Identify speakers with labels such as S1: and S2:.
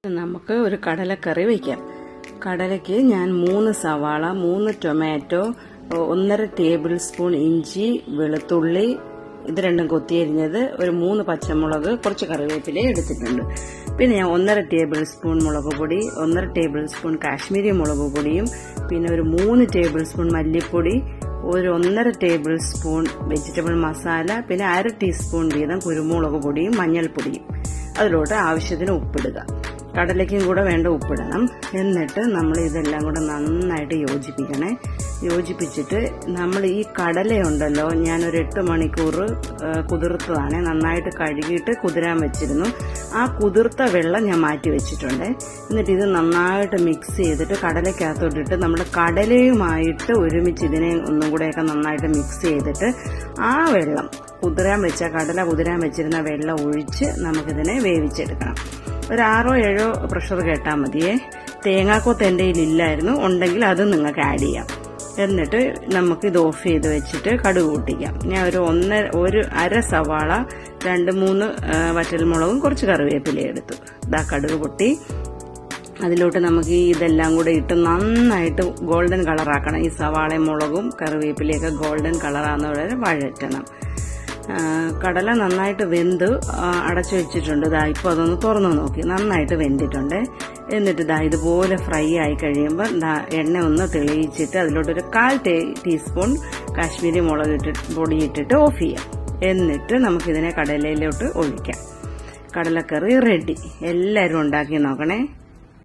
S1: നമുക്ക് ഒരു കടലക്കറി വയ്ക്കാം. കടലയ്ക്ക് ഞാൻ 3 സവാള, 3 ടൊമാറ്റോ, 1.5 ടേബിൾ സ്പൂൺ ഇഞ്ചി, വെളുത്തുള്ളി ഇത് രണ്ടും കൊത്തിയരിഞ്ഞത്, ഒരു 3 പച്ചമുളക്, കുറച്ച് കറിവേപ്പില എടുത്തിട്ടുണ്ട്. പിന്നെ ഞാൻ 1.5 ടേബിൾ സ്പൂൺ മുളക് പൊടി, 1.5 ടേബിൾ സ്പൂൺ കാശ്മീരി മുളക് പൊടിയും, പിന്നെ ഒരു 3 ടേബിൾ സ്പൂൺ മല്ലിപ്പൊടി, ഒരു 1.5 ടേബിൾ സ്പൂൺ വെജിറ്റബിൾ മസാല, പിന്നെ 1/2 ടീസ്പൂൺ വീതം കുരുമുളക് പൊടിയും മഞ്ഞൾപ്പൊടിയും. അതിലോട്ട് ആവശ്യത്തിന് ഉപ്പിടുക. കടലയ്ക്കും കൂടെ വേണ്ട ഉപ്പിടണം. എന്നിട്ട് നമ്മൾ ഇതെല്ലാം കൂടെ നന്നായിട്ട് യോജിപ്പിക്കണേ. യോജിപ്പിച്ചിട്ട് നമ്മൾ ഈ കടലയുണ്ടല്ലോ, ഞാനൊരു 8 മണിക്കൂർ കുതിർത്തതാണ്. നന്നായിട്ട് കഴുകിയിട്ട് കുതിരാൻ വെച്ചിരുന്നു. ആ കുതിർത്ത വെള്ളം ഞാൻ മാറ്റി വെച്ചിട്ടുണ്ട്. എന്നിട്ട് ഇത് നന്നായിട്ട് മിക്സ് ചെയ്തിട്ട് കടലയ്ക്കകത്തോട്ടിട്ട് നമ്മൾ കടലയുമായിട്ട് ഒരുമിച്ച് ഇതിനെ ഒന്നും കൂടെയൊക്കെ നന്നായിട്ട് മിക്സ് ചെയ്തിട്ട് ആ വെള്ളം കടല കുതിരാൻ വെച്ചിരുന്ന വെള്ളം ഒഴിച്ച് നമുക്കിതിനെ വേവിച്ചെടുക്കണം. ഒരു 6-7 പ്രഷർ കേട്ടാൽ മതിയേ. തേങ്ങാക്കൊത്ത് എൻ്റെ കയ്യിലില്ലായിരുന്നു, ഉണ്ടെങ്കിൽ അത് നിങ്ങൾക്ക് ആഡ് ചെയ്യാം. എന്നിട്ട് നമുക്ക് ഇത് ഓഫ് ചെയ്ത് വെച്ചിട്ട് കടുക് പൊട്ടിക്കാം. ഞാൻ ഒരു അര സവാള, 2-3 വറ്റൽമുളകും കുറച്ച് കറിവേപ്പില എടുത്തു. കടുക് പൊട്ടി. അതിലോട്ട് നമുക്ക് ഇതെല്ലാം കൂടെ ഇട്ട് നന്നായിട്ട് ഗോൾഡൻ കളറാക്കണം. ഈ സവാളയും മുളകും കറിവേപ്പിലയൊക്കെ ഗോൾഡൻ കളറാകുന്ന വരെ വഴറ്റണം. കടല നന്നായിട്ട് വെന്ത് അടച്ചു വെച്ചിട്ടുണ്ട്. ഇപ്പോൾ അതൊന്ന് തുറന്നു നോക്കി. നന്നായിട്ട് വെന്തിട്ടുണ്ട്. എന്നിട്ട് ഇതുപോലെ ഫ്രൈ ആയി കഴിയുമ്പോൾ എണ്ണ ഒന്ന് തെളിയിച്ചിട്ട് അതിലോട്ടൊരു 1/4 ടീസ്പൂൺ കാശ്മീരി മുളക് പൊടി ഇട്ടിട്ട് ഓഫ് ചെയ്യാം. എന്നിട്ട് നമുക്കിതിനെ കടലയിലോട്ട് ഒഴിക്കാം. കടലക്കറി റെഡി. എല്ലാവരും ഉണ്ടാക്കി നോക്കണേ.